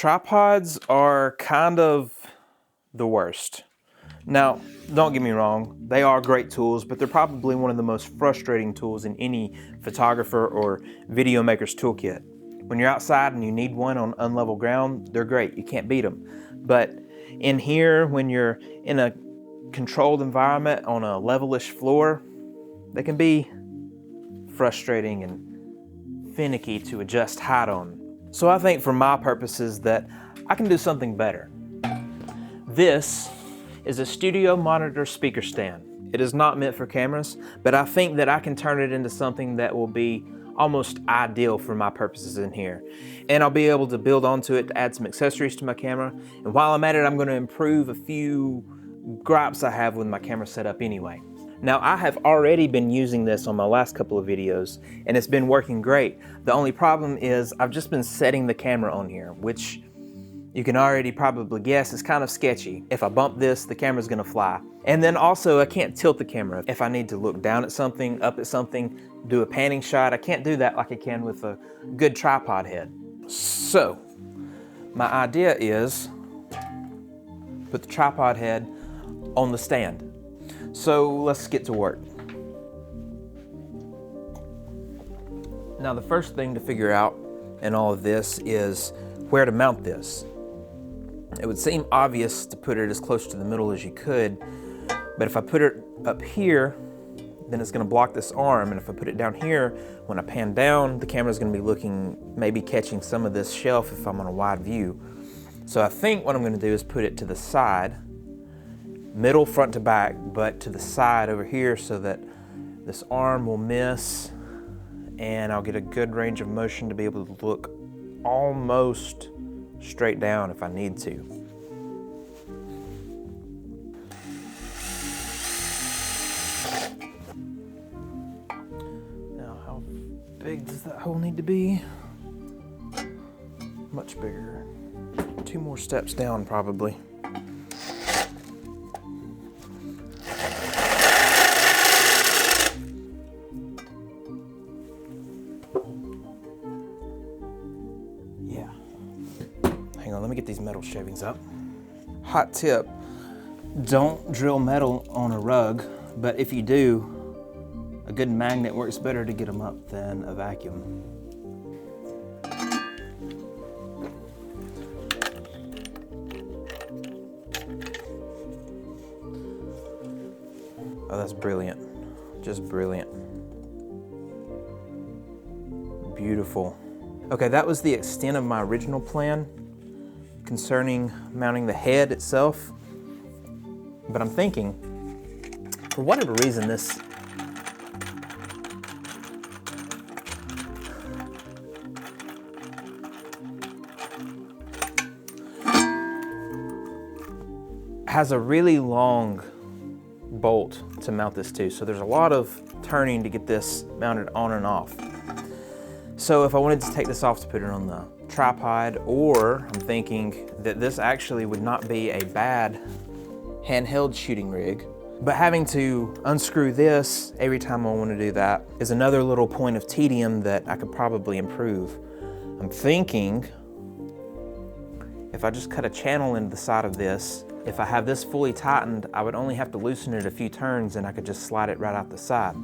Tripods are kind of the worst. Now, don't get me wrong, they are great tools, but they're probably one of the most frustrating tools in any photographer or video maker's toolkit. When you're outside and you need one on unlevel ground, they're great, you can't beat them. But in here, when you're in a controlled environment on a levelish floor, they can be frustrating and finicky to adjust height on. So I think for my purposes that I can do something better. This is a studio monitor speaker stand. It is not meant for cameras, but I think that I can turn it into something that will be almost ideal for my purposes in here. And I'll be able to build onto it to add some accessories to my camera. And while I'm at it, I'm going to improve a few gripes I have with my camera setup anyway. Now, I have already been using this on my last couple of videos, and it's been working great. The only problem is I've just been setting the camera on here, which you can already probably guess is kind of sketchy. If I bump this, the camera's gonna fly. And then also, I can't tilt the camera. If I need to look down at something, up at something, do a panning shot, I can't do that like I can with a good tripod head. So, my idea is put the tripod head on the stand. So let's get to work. Now the first thing to figure out in all of this is where to mount this. It would seem obvious to put it as close to the middle as you could, but if I put it up here, then it's gonna block this arm, and if I put it down here, when I pan down, the camera's gonna be looking, maybe catching some of this shelf if I'm on a wide view. So I think what I'm gonna do is put it to the side, middle front to back, but to the side over here so that this arm will miss and I'll get a good range of motion to be able to look almost straight down if I need to. Now, how big does that hole need to be? Much bigger. 2 more steps down probably. Hang on, let me get these metal shavings up. Hot tip, don't drill metal on a rug, but if you do, a good magnet works better to get them up than a vacuum. Oh, that's brilliant, just brilliant. Beautiful. Okay, that was the extent of my original plan concerning mounting the head itself, but I'm thinking, for whatever reason, this has a really long bolt to mount this to, so there's a lot of turning to get this mounted on and off. So if I wanted to take this off to put it on the tripod, or I'm thinking that this actually would not be a bad handheld shooting rig, but having to unscrew this every time I want to do that is another little point of tedium that I could probably improve. I'm thinking if I just cut a channel into the side of this, if I have this fully tightened, I would only have to loosen it a few turns and I could just slide it right out the side.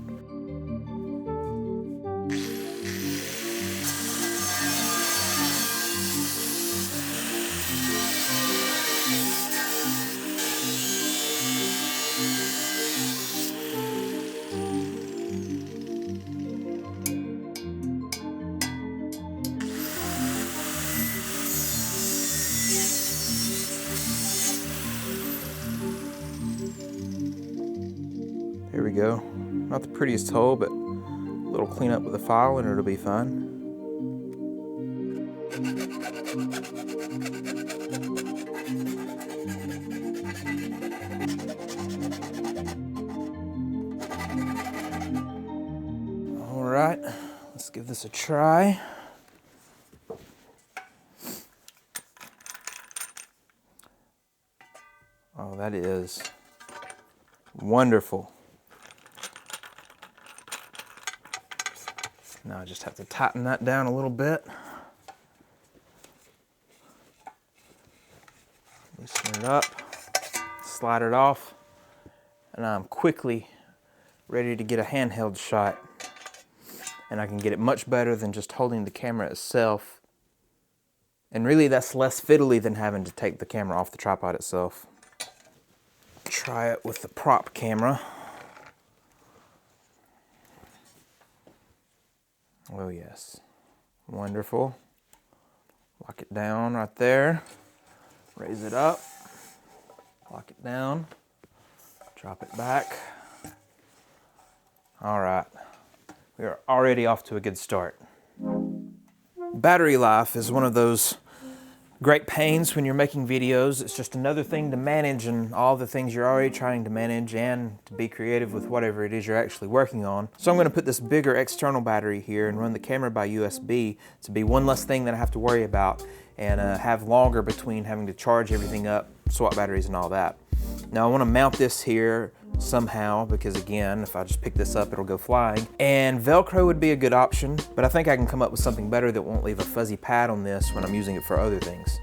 There we go. Not the prettiest hole, but a little cleanup with a file and it'll be fine. All right, let's give this a try. Oh, that is wonderful. Now I just have to tighten that down a little bit. loosen it up, slide it off, and I'm quickly ready to get a handheld shot. And I can get it much better than just holding the camera itself. And really that's less fiddly than having to take the camera off the tripod itself. Try it with the prop camera. Oh yes, wonderful. Lock it down right there. Raise it up, lock it down, drop it back. All right, we are already off to a good start. Battery life is one of those great pains when you're making videos. It's just another thing to manage in all the things you're already trying to manage and to be creative with whatever it is you're actually working on. So I'm going to put this bigger external battery here and run the camera by USB to be one less thing that I have to worry about and have longer between having to charge everything up, swap batteries and all that. Now I want to mount this here somehow because again, if I just pick this up, it'll go flying. And Velcro would be a good option, but I think I can come up with something better that won't leave a fuzzy pad on this when I'm using it for other things.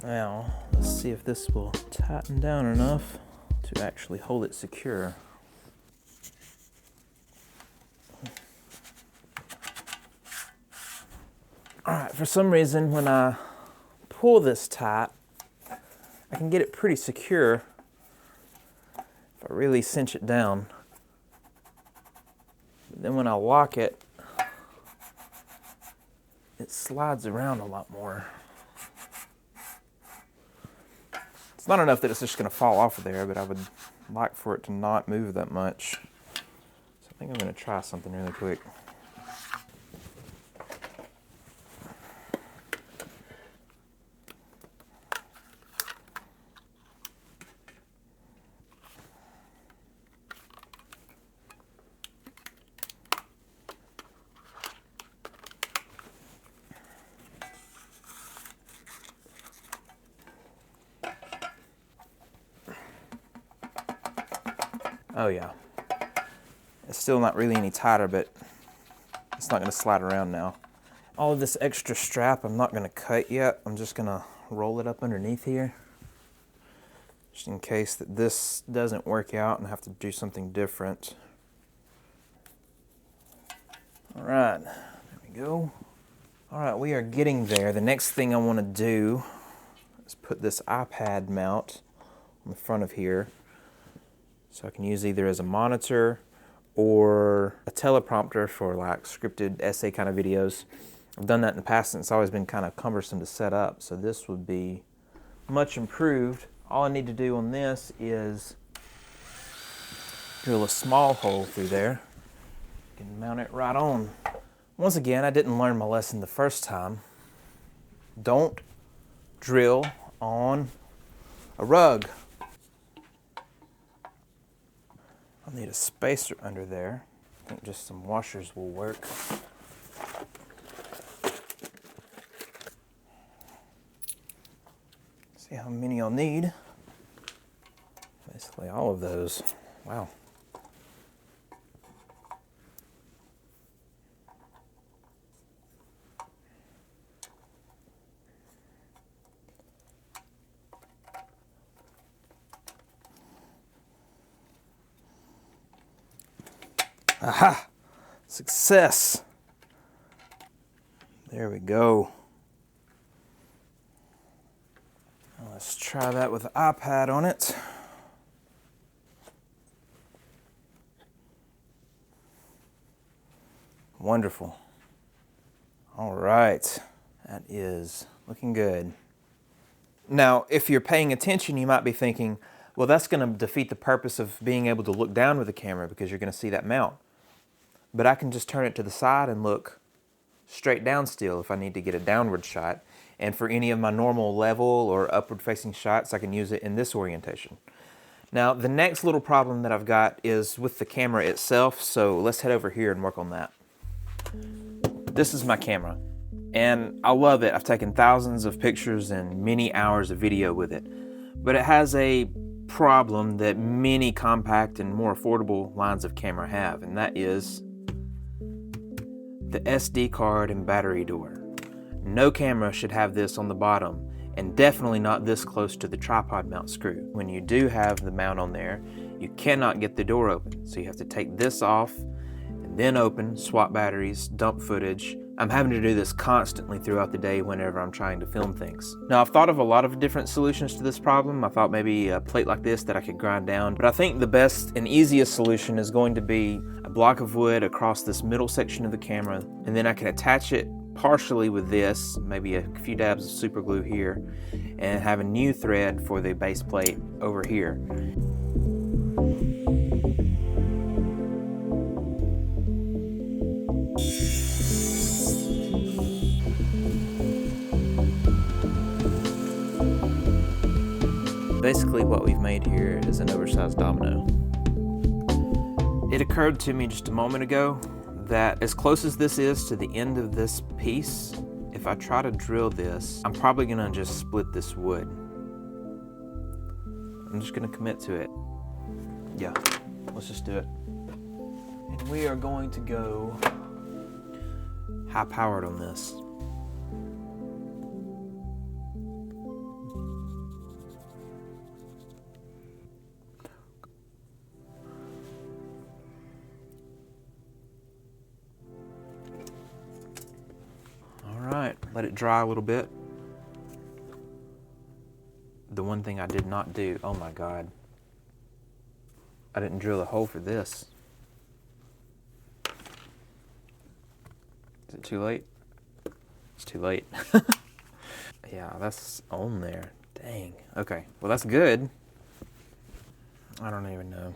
Now, let's see if this will tighten down enough to actually hold it secure. All right, for some reason, when I pull this tight, I can get it pretty secure if I really cinch it down. But then when I lock it, it slides around a lot more. It's not enough that it's just going to fall off of there, but I would like for it to not move that much. So I think I'm going to try something really quick. Oh yeah, it's still not really any tighter, but it's not going to slide around now. All of this extra strap I'm not going to cut yet. I'm just going to roll it up underneath here, just in case that this doesn't work out and I have to do something different. All right, there we go. All right, we are getting there. The next thing I want to do is put this iPad mount on the front of here. So I can use either as a monitor or a teleprompter for like scripted essay kind of videos. I've done that in the past and it's always been kind of cumbersome to set up. So this would be much improved. All I need to do on this is drill a small hole through there. You can mount it right on. Once again, I didn't learn my lesson the first time. Don't drill on a rug. I'll need a spacer under there. I think just some washers will work. See See how many you'll need. Basically all of those. Wow. Aha! Success! There we go. Now let's try that with the iPad on it. Wonderful. All right, that is looking good. Now, if you're paying attention, you might be thinking, well, that's going to defeat the purpose of being able to look down with the camera because you're going to see that mount. But I can just turn it to the side and look straight down still if I need to get a downward shot. And for any of my normal level or upward facing shots, I can use it in this orientation. Now, the next little problem that I've got is with the camera itself, so let's head over here and work on that. This is my camera, and I love it. I've taken thousands of pictures and many hours of video with it, but it has a problem that many compact and more affordable lines of camera have, and that is the SD card and battery door. No camera should have this on the bottom, and definitely not this close to the tripod mount screw. When you do have the mount on there, you cannot get the door open, so you have to take this off and then open, swap batteries, dump footage. I'm having to do this constantly throughout the day whenever I'm trying to film things. Now, I've thought of a lot of different solutions to this problem. I thought maybe a plate like this that I could grind down, but I think the best and easiest solution is going to be a block of wood across this middle section of the camera, and then I can attach it partially with this, maybe a few dabs of super glue here, and have a new thread for the base plate over here. Basically what we've made here is an oversized domino. It occurred to me just a moment ago that as close as this is to the end of this piece, if I try to drill this, I'm probably gonna just split this wood. I'm just gonna commit to it. Yeah, let's just do it. And we are going to go high powered on this. Let it dry a little bit. The one thing I did not do, oh my God, I didn't drill a hole for this. Is it too late? It's too late. Yeah, that's on there. Dang. Okay, well that's good. I don't even know.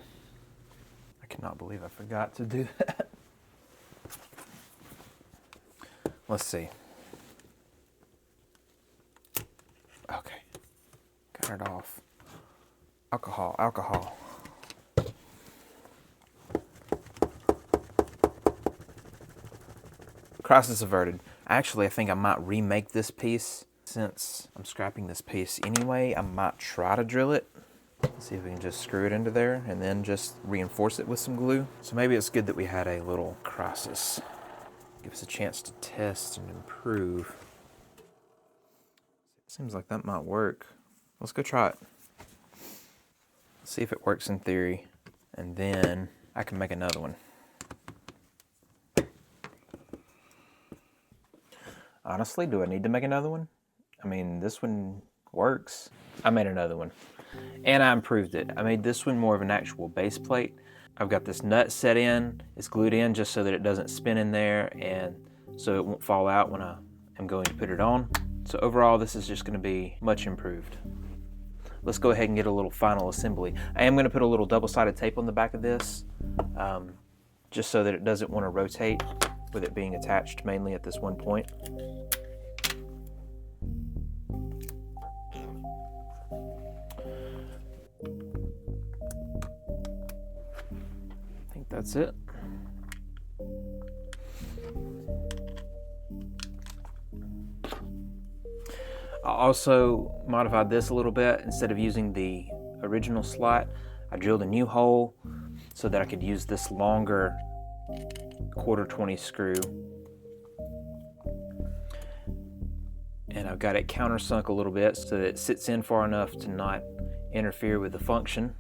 I cannot believe I forgot to do that. Let's see. Okay, got it off. Alcohol. Crisis averted. Actually, I think I might remake this piece. Since I'm scrapping this piece anyway, I might try to drill it. See if we can just screw it into there and then just reinforce it with some glue. So maybe it's good that we had a little crisis. Give us a chance to test and improve. Seems like that might work. Let's go try it. See if it works in theory, and then I can make another one. Honestly, do I need to make another one? I mean, this one works. I made another one, and I improved it. I made this one more of an actual base plate. I've got this nut set in. It's glued in just so that it doesn't spin in there, and so it won't fall out when I am going to put it on. So overall, this is just going to be much improved. Let's go ahead and get a little final assembly. I am going to put a little double-sided tape on the back of this, just so that it doesn't want to rotate with it being attached mainly at this one point. I think that's it. I also modified this a little bit. Instead of using the original slot, I drilled a new hole so that I could use this longer 1/4-20 screw. And I've got it countersunk a little bit so that it sits in far enough to not interfere with the function.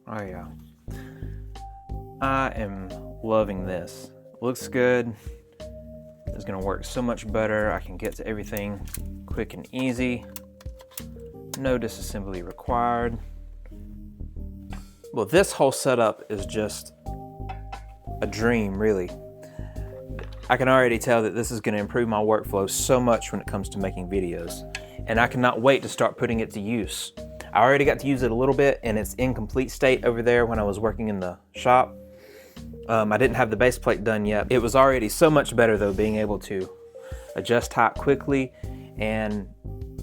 Oh yeah. I am loving this. Looks good. It's gonna work so much better. I can get to everything quick and easy. No disassembly required. Well, this whole setup is just a dream, really. I can already tell that this is gonna improve my workflow so much when it comes to making videos. And I cannot wait to start putting it to use. I already got to use it a little bit in its incomplete state over there when I was working in the shop. I didn't have the base plate done yet. It was already so much better though, being able to adjust height quickly and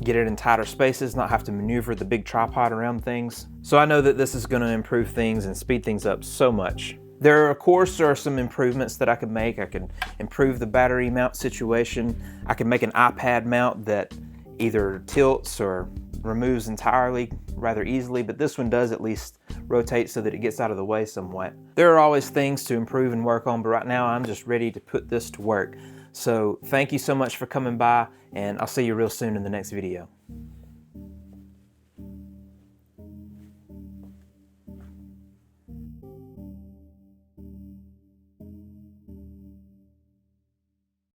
get it in tighter spaces, not have to maneuver the big tripod around things. So I know that this is gonna improve things and speed things up so much. There, of course, are some improvements that I could make. I could improve the battery mount situation. I could make an iPad mount that either tilts or removes entirely rather easily, but this one does at least rotate so that it gets out of the way somewhat. There are always things to improve and work on, but right now I'm just ready to put this to work. So thank you so much for coming by, and I'll see you real soon in the next video.